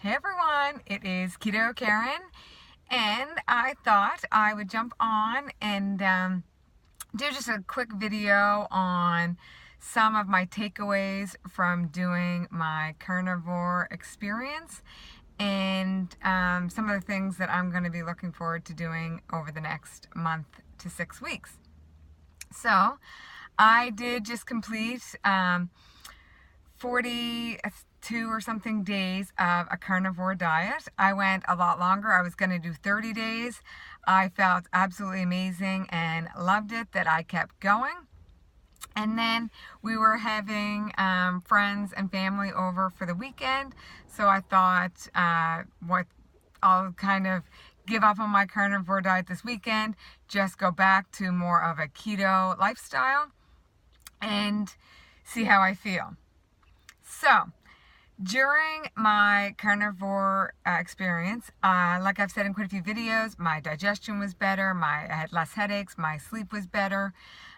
Hey everyone, it is Keto Karen, and I thought I would jump on and do just a quick video on some of my takeaways from doing my carnivore experience and some of the things that I'm going to be looking forward to doing over the next month to 6 weeks. So, I did just complete 42 or something days of a carnivore diet. I went a lot longer. I was going to do 30 days. I felt absolutely amazing and loved it that I kept going. And then we were having friends and family over for the weekend. So I thought, I'll kind of give up on my carnivore diet this weekend, just go back to more of a keto lifestyle and see how I feel. So, during my carnivore experience, like I've said in quite a few videos, my digestion was better, I had less headaches, my sleep was better.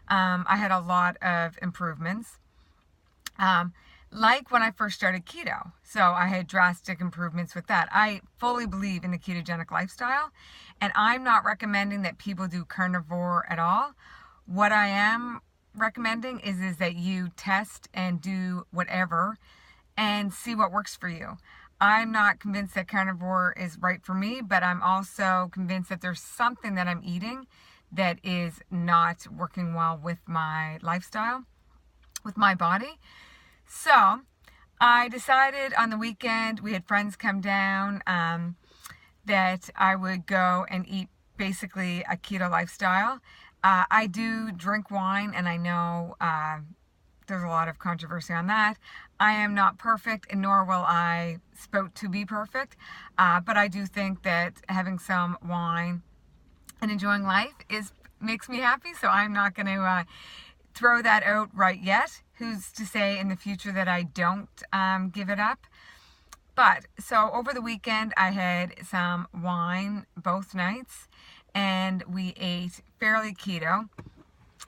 I had a lot of improvements. Like when I first started keto. So I had drastic improvements with that. I fully believe in the ketogenic lifestyle, and I'm not recommending that people do carnivore at all. What I am recommending is that you test and do whatever and see what works for you. I'm not convinced that carnivore is right for me, but I'm also convinced that there's something that I'm eating that is not working well with my lifestyle, with my body. So I decided on the weekend, we had friends come down, that I would go and eat basically a keto lifestyle. I do drink wine, and I know there's a lot of controversy on that. I am not perfect, and nor will I spout to be perfect, but I do think that having some wine and enjoying life makes me happy, so I'm not going to throw that out right yet. Who's to say in the future that I don't give it up? But, so over the weekend, I had some wine both nights, and we ate fairly keto.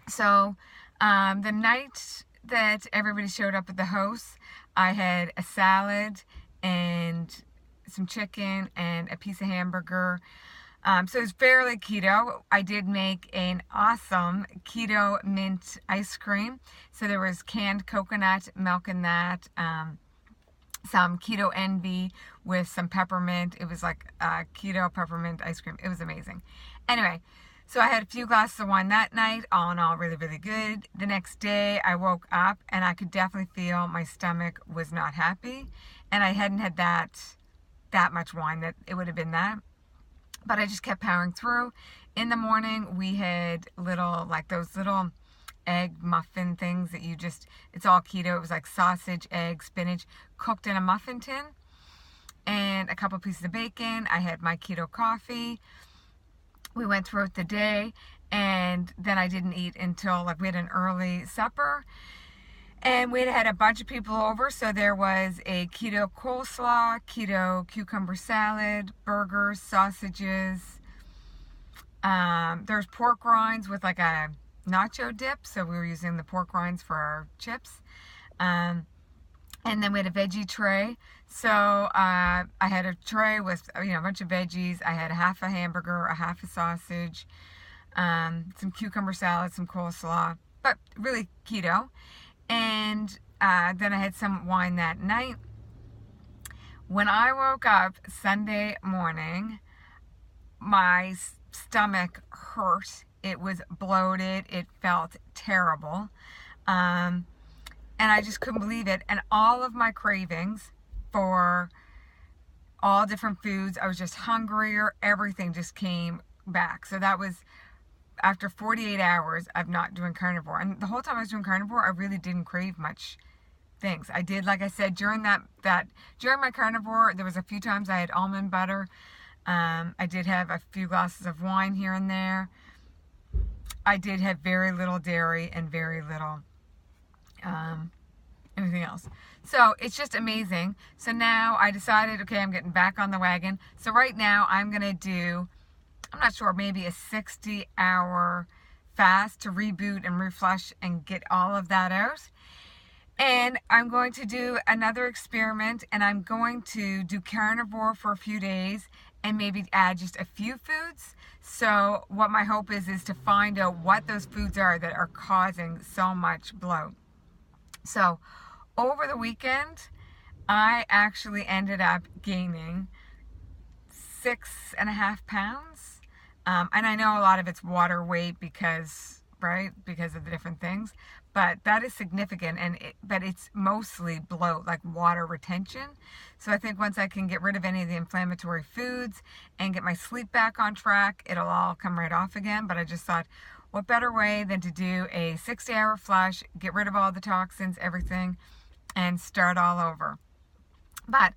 So, the night that everybody showed up at the house, I had a salad and some chicken and a piece of hamburger. So it was fairly keto. I did make an awesome keto mint ice cream. So there was canned coconut milk in that, some keto envy with some peppermint. It was like keto peppermint ice cream. It was amazing. Anyway, so I had a few glasses of wine that night. All in all, really, really good. The next day, I woke up and I could definitely feel my stomach was not happy. And I hadn't had that much wine that it would have been that. But I just kept powering through. In the morning, we had those little egg muffin things that it's all keto. It was like sausage, egg, spinach, cooked in a muffin tin, and a couple pieces of bacon. I had my keto coffee. We went throughout the day, and then I didn't eat until, we had an early supper. And we had a bunch of people over, so there was a keto coleslaw, keto cucumber salad, burgers, sausages. There's pork rinds with like a nacho dip, so we were using the pork rinds for our chips. And then we had a veggie tray. So I had a tray with a bunch of veggies. I had a half a hamburger, a half a sausage, some cucumber salad, some coleslaw, but really keto. And then I had some wine that night. When I woke up Sunday morning, my stomach hurt. It was bloated. It felt terrible. And I just couldn't believe it. And all of my cravings for all different foods, I was just hungrier. Everything just came back. So that was after 48 hours of not doing carnivore. And the whole time I was doing carnivore, I really didn't crave much things. I did, like I said, during during my carnivore, there was a few times I had almond butter. I did have a few glasses of wine here and there. I did have very little dairy and very little anything else. So it's just amazing. So now I decided, okay, I'm getting back on the wagon. So right now I'm going to do, I'm not sure, maybe a 60-hour fast to reboot and reflush and get all of that out. And I'm going to do another experiment, and I'm going to do carnivore for a few days and maybe add just a few foods. So what my hope is to find out what those foods are that are causing so much bloat. So over the weekend, I actually ended up gaining 6.5 pounds. And I know a lot of it's water weight because, right, because of the different things, but that is significant. But it's mostly bloat, like water retention. So I think once I can get rid of any of the inflammatory foods and get my sleep back on track, it'll all come right off again. But I just thought, what better way than to do a 60-hour flush, get rid of all the toxins, everything, and start all over. But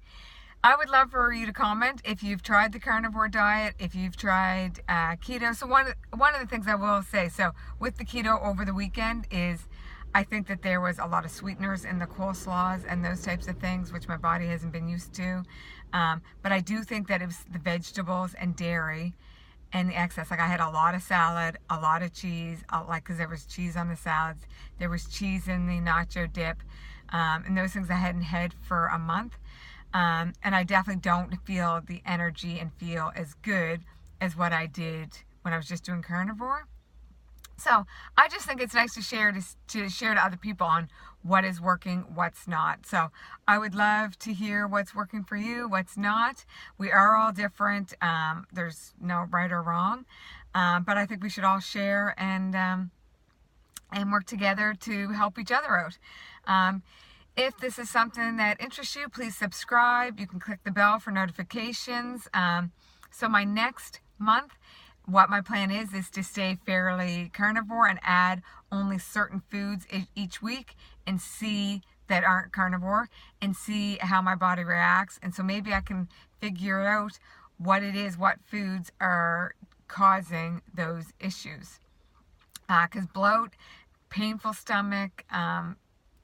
I would love for you to comment if you've tried the carnivore diet, if you've tried keto. So one of the things I will say, so with the keto over the weekend is I think that there was a lot of sweeteners in the coleslaws and those types of things, which my body hasn't been used to. But I do think that it was the vegetables and dairy and the excess. Like I had a lot of salad, a lot of cheese, like because there was cheese on the salads, there was cheese in the nacho dip, and those things I hadn't had for a month. And I definitely don't feel the energy and feel as good as what I did when I was just doing carnivore. So I just think it's nice to share to other people on what is working, what's not. So I would love to hear what's working for you, what's not. We are all different. There's no right or wrong, but I think we should all share and work together to help each other out. If this is something that interests you, please subscribe. You can click the bell for notifications. So my next month, what my plan is to stay fairly carnivore and add only certain foods each week and see that aren't carnivore and see how my body reacts. And so maybe I can figure out what it is, what foods are causing those issues. Because bloat, painful stomach,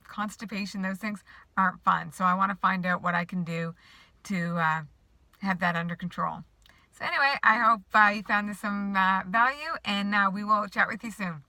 constipation, those things aren't fun. So I want to find out what I can do to have that under control. So anyway, I hope you found this some value, and we will chat with you soon.